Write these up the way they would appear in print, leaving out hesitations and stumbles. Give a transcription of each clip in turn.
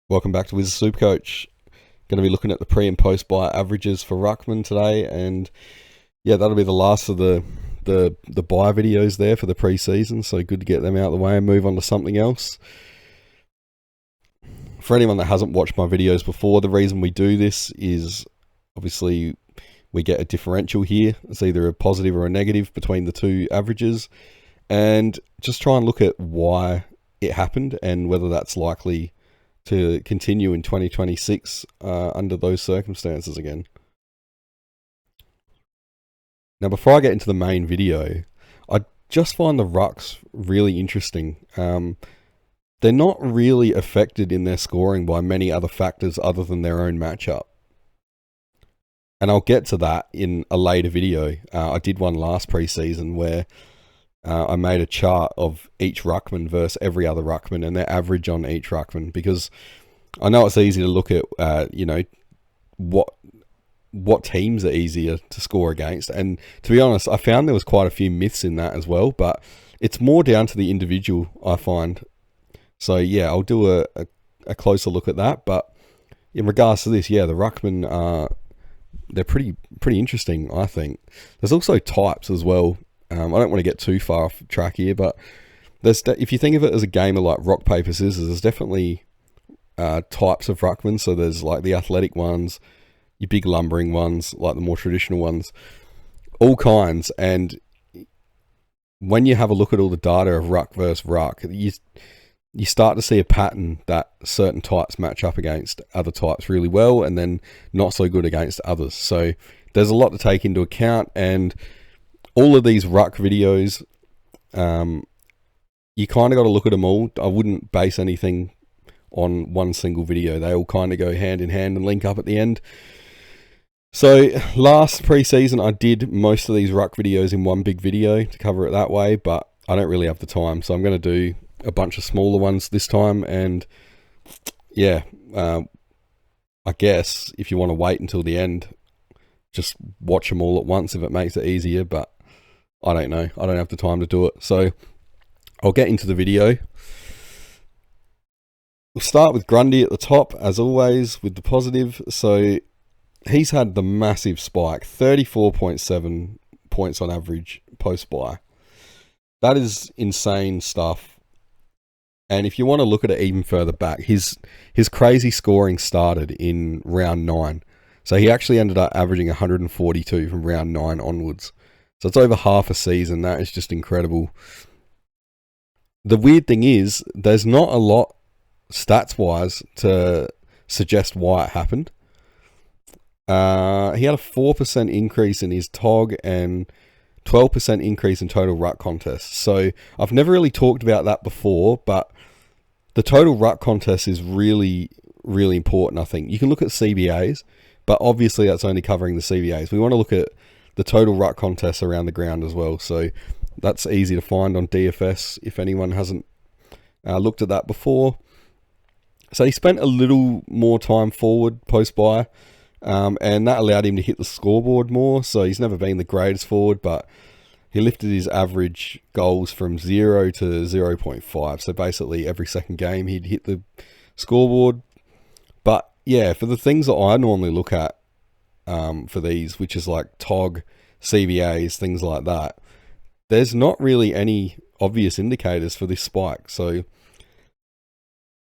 Welcome back to Supercoach. Going to be looking at the pre and post buy averages for Ruckman today, and yeah, that'll be the last of the buy videos there for the pre-season. So good to get them out of the way and move on to something else. For anyone that hasn't watched my videos before, the reason we do this is obviously we get a differential here. It's either a positive or a negative between the two averages, and just try and look at why it happened and whether that's likely to continue in 2026 under those circumstances again. Now, before I get into the main video, I just find the Rucks really interesting. They're not really affected in their scoring by many other factors other than their own matchup. And I'll get to that in a later video. I did one last preseason where I made a chart of each Ruckman versus every other Ruckman and their average on each Ruckman, because I know it's easy to look at, what teams are easier to score against. And to be honest, I found there was quite a few myths in that as well, but it's more down to the individual, I find. So yeah, I'll do a closer look at that. But in regards to this, yeah, the Ruckman they're pretty interesting, I think. There's also types as well. I don't want to get too far off track here, but if you think of it as a game of like rock, paper, scissors, there's definitely types of Ruckman. So there's like the athletic ones, your big lumbering ones, like the more traditional ones, all kinds. And when you have a look at all the data of ruck versus ruck, you start to see a pattern that certain types match up against other types really well, and then not so good against others. So there's a lot to take into account, and all of these ruck videos, you kind of got to look at them all. I wouldn't base anything on one single video. They all kind of go hand in hand and link up at the end. So last preseason, I did most of these ruck videos in one big video to cover it that way, but I don't really have the time. So I'm going to do a bunch of smaller ones this time. And yeah, I guess if you want to wait until the end, just watch them all at once if it makes it easier, but I don't know. I don't have the time to do it. So I'll get into the video. We'll start with Grundy at the top, as always, with the positive. So he's had the massive spike, 34.7 points on average post-buy. That is insane stuff. And if you want to look at it even further back, his crazy scoring started in round 9. So he actually ended up averaging 142 from round 9 onwards. So it's over half a season. That is just incredible. The weird thing is, there's not a lot stats-wise to suggest why it happened. He had a 4% increase in his TOG and 12% increase in total ruck contests. So I've never really talked about that before, but the total ruck contest is really, really important, I think. You can look at CBAs, but obviously that's only covering the CBAs. We want to look at the total ruck contests around the ground as well. So that's easy to find on DFS if anyone hasn't looked at that before. So he spent a little more time forward post-buy, and that allowed him to hit the scoreboard more. So he's never been the greatest forward, but he lifted his average goals from 0 to 0.5. So basically every second game he'd hit the scoreboard. But yeah, for the things that I normally look at for these, which is like TOG, CBAs, things like that, there's not really any obvious indicators for this spike. So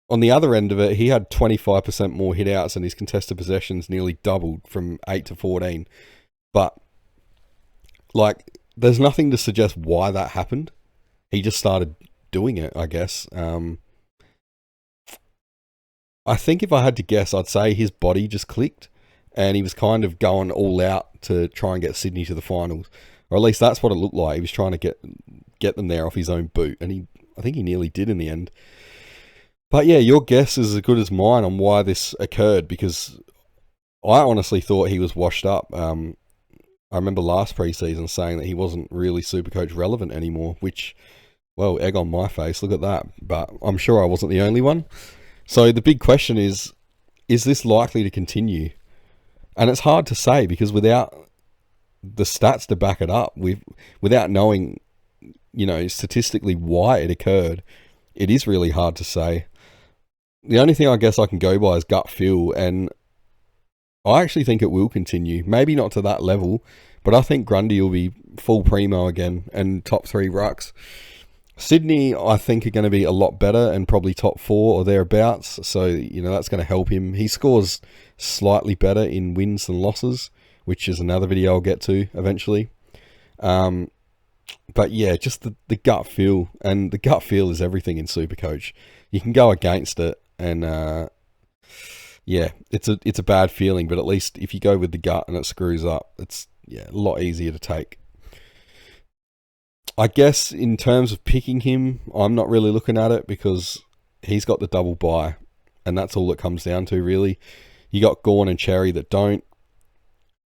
on the other end of it, he had 25% more hit outs and his contested possessions nearly doubled from 8 to 14. But like, there's nothing to suggest why that happened. He just started doing it, I guess. I think if I had to guess, I'd say his body just clicked and he was kind of going all out to try and get Sydney to the finals. Or at least that's what it looked like. He was trying to get them there off his own boot, and I think he nearly did in the end. But yeah, your guess is as good as mine on why this occurred, because I honestly thought he was washed up. I remember last preseason saying that he wasn't really Supercoach relevant anymore, which, well, egg on my face, look at that. But I'm sure I wasn't the only one. So the big question is this likely to continue? And it's hard to say, because without the stats to back it up, without knowing, statistically why it occurred, it is really hard to say. The only thing I guess I can go by is gut feel, and I actually think it will continue. Maybe not to that level, but I think Grundy will be full primo again and top 3 rucks. Sydney, I think, are going to be a lot better and probably top 4 or thereabouts. So, that's going to help him. He scores slightly better in wins than losses, which is another video I'll get to eventually. But yeah, just the gut feel. And the gut feel is everything in Supercoach. You can go against it and... yeah, it's a bad feeling, but at least if you go with the gut and it screws up, it's a lot easier to take. I guess in terms of picking him, I'm not really looking at it because he's got the double bye, and that's all it comes down to, really. You got Gawn and Cherry that don't,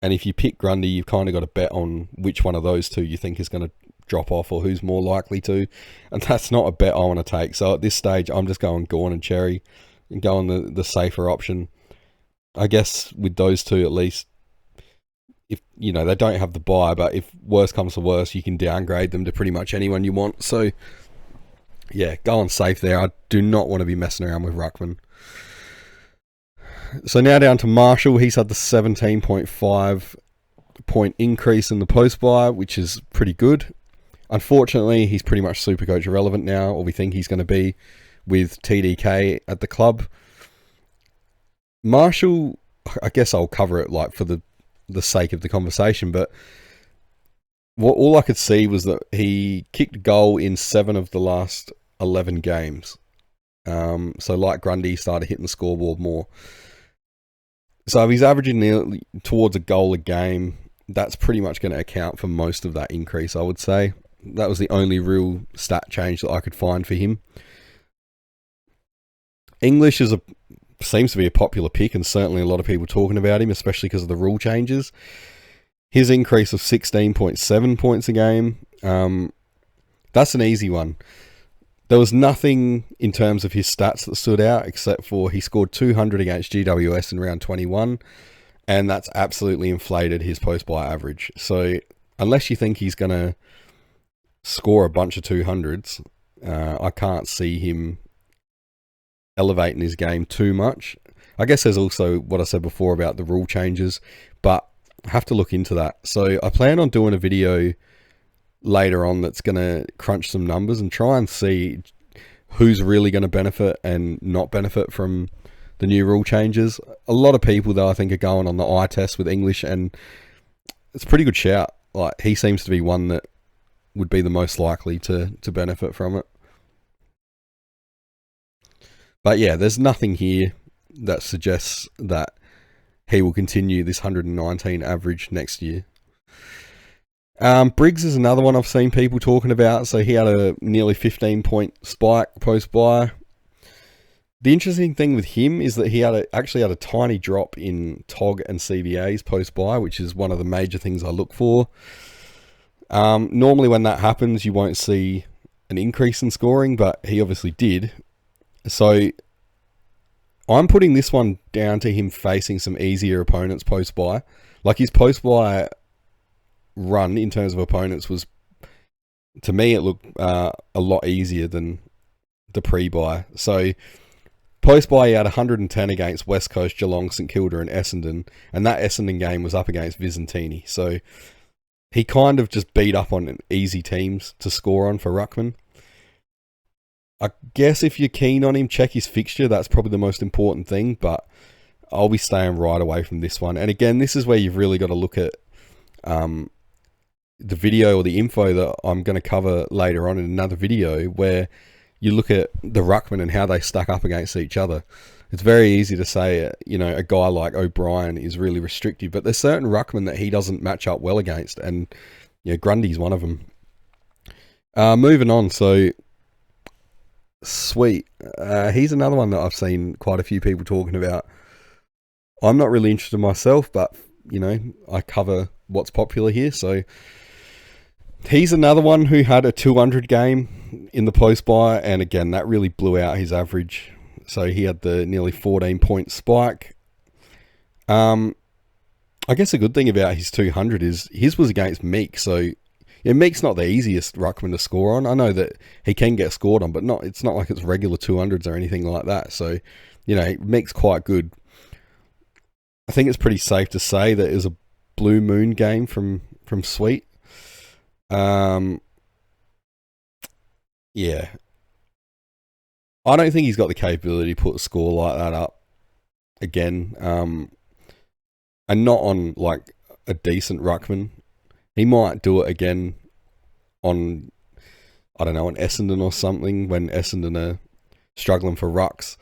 and if you pick Grundy, you've kind of got to bet on which one of those two you think is going to drop off or who's more likely to, and that's not a bet I want to take. So at this stage, I'm just going Gawn and Cherry and going the safer option. I guess with those two at least, if they don't have the buy, but if worse comes to worse, you can downgrade them to pretty much anyone you want. So yeah, go on safe there. I do not want to be messing around with Ruckman. So now down to Marshall. He's had the 17.5 point increase in the post buy, which is pretty good. Unfortunately, he's pretty much Supercoach irrelevant now, or we think he's going to be, with TDK at the club. Marshall, I guess I'll cover it for the sake of the conversation, but all I could see was that he kicked a goal in 7 of the last 11 games. So like Grundy, started hitting the scoreboard more. So if he's averaging nearly towards a goal a game, that's pretty much going to account for most of that increase, I would say. That was the only real stat change that I could find for him. English seems to be a popular pick, and certainly a lot of people talking about him, especially because of the rule changes. His increase of 16.7 points a game, that's an easy one. There was nothing in terms of his stats that stood out, except for he scored 200 against GWS in round 21, and that's absolutely inflated his post-buy average. So unless you think he's going to score a bunch of 200s, I can't see him elevating his game too much. I guess there's also what I said before about the rule changes, but I have to look into that. So I plan on doing a video later on that's going to crunch some numbers and try and see who's really going to benefit and not benefit from the new rule changes. A lot of people, though, I think are going on the eye test with English, and it's a pretty good shout. He seems to be one that would be the most likely to benefit from it. But yeah, there's nothing here that suggests that he will continue this 119 average next year. Briggs is another one I've seen people talking about. So he had a nearly 15-point spike post-buy. The interesting thing with him is that he actually had a tiny drop in TOG and CBA's post-buy, which is one of the major things I look for. Normally when that happens, you won't see an increase in scoring, but he obviously did. So I'm putting this one down to him facing some easier opponents post-buy. His post-buy run in terms of opponents was, to me, it looked a lot easier than the pre-buy. So post-buy, he had 110 against West Coast, Geelong, St Kilda and Essendon, and that Essendon game was up against Vizentini. So he kind of just beat up on easy teams to score on for Ruckman. I guess if you're keen on him, check his fixture. That's probably the most important thing, but I'll be staying right away from this one. And again, this is where you've really got to look at the video or the info that I'm going to cover later on in another video, where you look at the Ruckman and how they stack up against each other. It's very easy to say, a guy like O'Brien is really restrictive, but there's certain Ruckman that he doesn't match up well against, and Grundy's one of them. Moving on, so Sweet. He's another one that I've seen quite a few people talking about. I'm not really interested myself, but, I cover what's popular here. So he's another one who had a 200 game in the post-buy, and again, that really blew out his average. So he had the nearly 14-point spike. I guess a good thing about his 200 is his was against Meek, so Meek's not the easiest ruckman to score on. I know that he can get scored on, but it's not like it's regular 200s or anything like that. So, Meek's quite good. I think it's pretty safe to say that it was a blue moon game from Sweet. Yeah. I don't think he's got the capability to put a score like that up again. And not on like a decent ruckman. He might do it again on, I don't know, on Essendon or something when Essendon are struggling for rucks.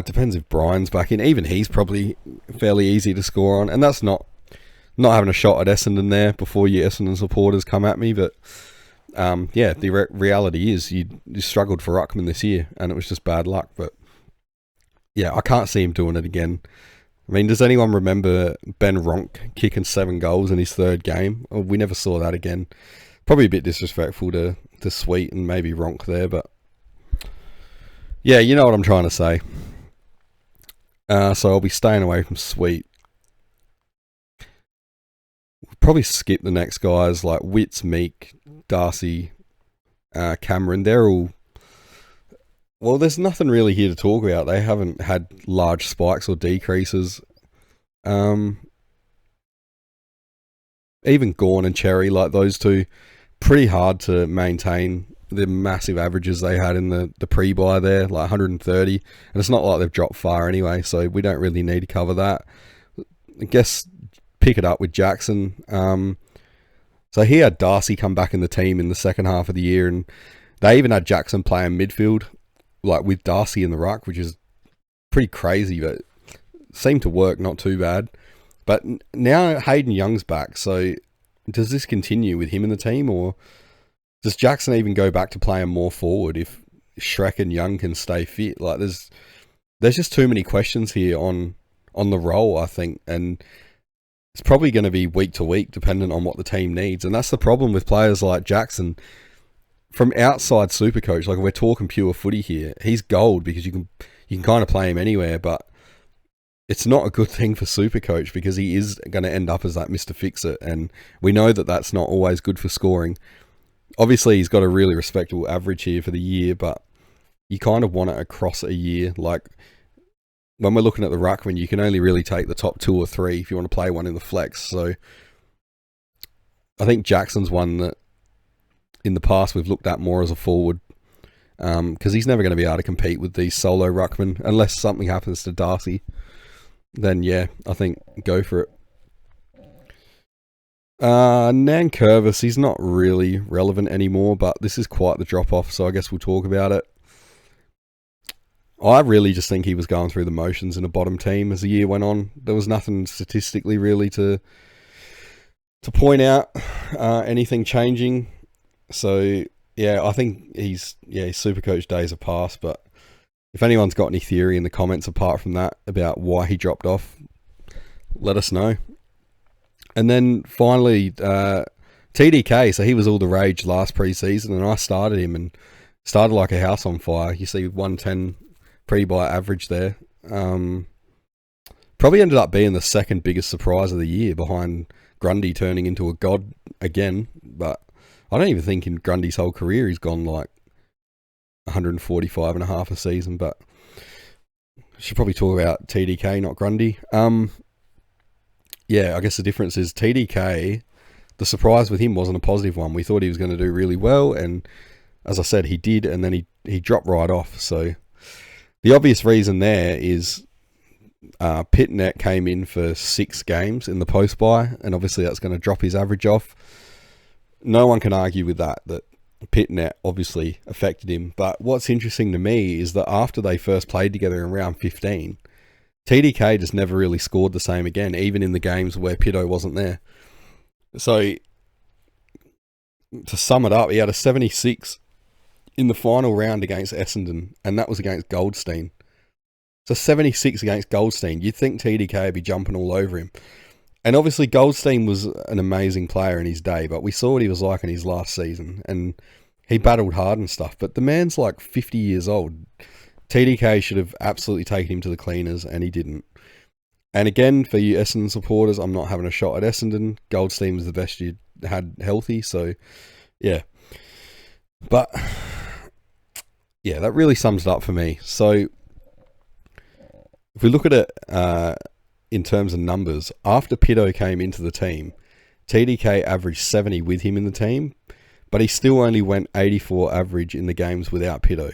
Depends if Brian's back in. Even he's probably fairly easy to score on. And that's not having a shot at Essendon there before your Essendon supporters come at me. But the reality is you struggled for ruckman this year and it was just bad luck. But yeah, I can't see him doing it again. I mean, does anyone remember Ben Ronk kicking 7 goals in his 3rd game? We never saw that again. Probably a bit disrespectful to Sweet and maybe Ronk there, but yeah, you know what I'm trying to say. So I'll be staying away from Sweet. We'll probably skip the next guys like Witts, Meek, Darcy, Cameron. They're all... Well, there's nothing really here to talk about. They haven't had large spikes or decreases. Even Gawn and Cherry, like those two, pretty hard to maintain the massive averages they had in the pre-buy there, like 130. And it's not like they've dropped far anyway, so we don't really need to cover that. I guess pick it up with Jackson. So he had Darcy come back in the team in the second half of the year, and they even had Jackson playing midfield, like with Darcy in the ruck, which is pretty crazy, but seemed to work not too bad. But now Hayden Young's back, so does this continue with him in the team, or does Jackson even go back to playing more forward if Shrek and Young can stay fit? Like there's just too many questions here on the role, I think, and it's probably going to be week to week dependent on what the team needs. And that's the problem with players like Jackson. From outside Supercoach, like if we're talking pure footy here, he's gold because you can kind of play him anywhere, but it's not a good thing for Supercoach because he is going to end up as that Mr. Fix-It, and we know that that's not always good for scoring. Obviously, he's got a really respectable average here for the year, but you kind of want it across a year. Like when we're looking at the ruckman, you can only really take the top 2 or 3 if you want to play one in the flex. So I think Jackson's one that in the past we've looked at more as a forward because he's never going to be able to compete with these solo ruckmen unless something happens to Darcy. Then yeah, I think go for it. Nankervis, he's not really relevant anymore, but this is quite the drop off, so I guess we'll talk about it. I really just think he was going through the motions in a bottom team as the year went on. There was nothing statistically really to point out anything changing. So yeah, I think his Supercoach days are past, but if anyone's got any theory in the comments apart from that about why he dropped off, let us know. And then finally, TDK, so he was all the rage last preseason, and I started him and started like a house on fire. You see 110 pre-buy average there. Probably ended up being the second biggest surprise of the year behind Grundy turning into a god again, but I don't even think in Grundy's whole career he's gone like 145 and a half a season, but I should probably talk about TDK, not Grundy. Yeah, I guess the difference is TDK, the surprise with him wasn't a positive one. We thought he was going to do really well, and as I said, he did, and then he dropped right off. So the obvious reason there is Pitnet came in for 6 games in the post-buy, and obviously that's going to drop his average off. No one can argue with that Pitnet obviously affected him. But what's interesting to me is that after they first played together in round 15, TDK just never really scored the same again, even in the games where Pitto wasn't there. So to sum it up, he had a 76 in the final round against Essendon, and that was against Goldstein. So 76 against Goldstein. You'd think TDK would be jumping all over him. And obviously Goldstein was an amazing player in his day, but we saw what he was like in his last season, and he battled hard and stuff. But the man's like 50 years old. TDK should have absolutely taken him to the cleaners, and he didn't. And again, for you Essendon supporters, I'm not having a shot at Essendon. Goldstein was the best you had healthy, so yeah. But yeah, that really sums it up for me. So if we look at it in terms of numbers, after Pitto came into the team, TDK averaged 70 with him in the team, but he still only went 84 average in the games without Pitto.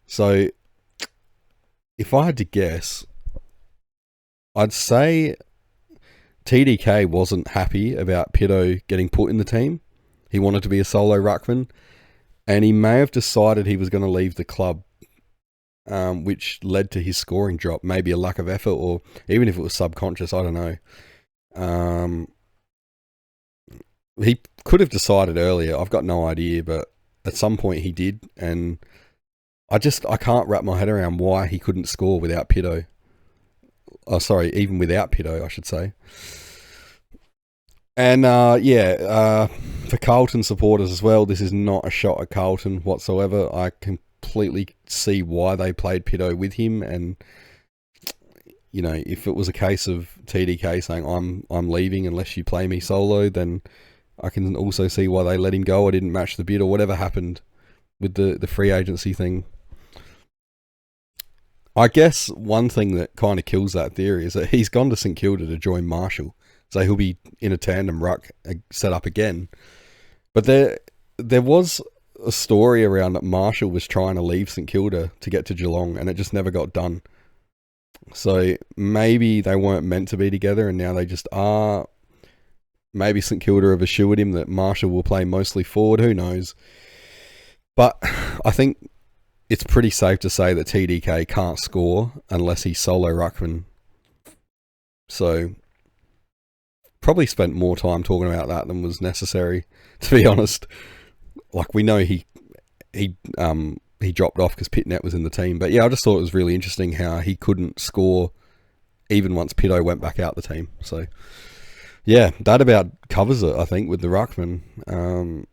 So if I had to guess, I'd say TDK wasn't happy about Pitto getting put in the team. He wanted to be a solo ruckman, and he may have decided he was going to leave the club, which led to his scoring drop. Maybe a lack of effort, or even if it was subconscious, I don't know. He could have decided earlier. I've got no idea, but at some point he did, and I can't wrap my head around why he couldn't score without Pitto. Oh, sorry, even without Pitto, I should say. And for Carlton supporters as well, this is not a shot at Carlton whatsoever. I completely see why they played Pitto with him, and you know, if it was a case of TDK saying I'm leaving unless you play me solo, then I can also see why they let him go. I didn't match the bid or whatever happened with the free agency thing. I guess one thing that kind of kills that theory is that he's gone to St Kilda to join Marshall, so he'll be in a tandem ruck set up again. But there was a story around that Marshall was trying to leave St Kilda to get to Geelong, and it just never got done. So maybe they weren't meant to be together, and now they just are. Maybe St Kilda have assured him that Marshall will play mostly forward. Who knows? But I think it's pretty safe to say that TDK can't score unless he's solo ruckman. So probably spent more time talking about that than was necessary, to be honest. Like, we know he dropped off because Pitnet was in the team. But yeah, I just thought it was really interesting how he couldn't score even once Pitto went back out the team. So yeah, that about covers it, I think, with the ruckman.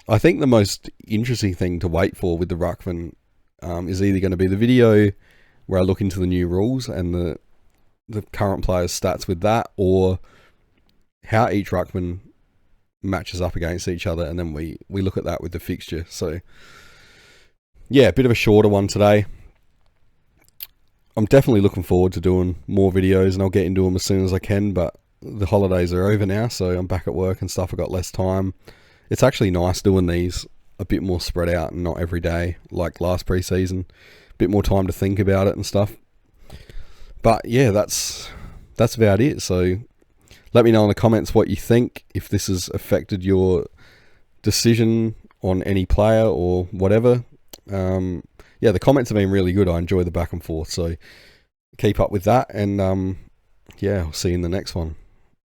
I think the most interesting thing to wait for with the ruckman is either going to be the video where I look into the new rules and the current players' stats with that, or how each ruckman matches up against each other, and then we look at that with the fixture. So yeah, a bit of a shorter one today. I'm definitely looking forward to doing more videos, and I'll get into them as soon as I can, but the holidays are over now, so I'm back at work and stuff. I've got less time. It's actually nice doing these a bit more spread out and not every day like last pre-season. A bit more time to think about it and stuff. But yeah, that's about it. So let me know in the comments what you think, if this has affected your decision on any player or whatever. Yeah, the comments have been really good. I enjoy the back and forth, so keep up with that, and yeah, I'll see you in the next one.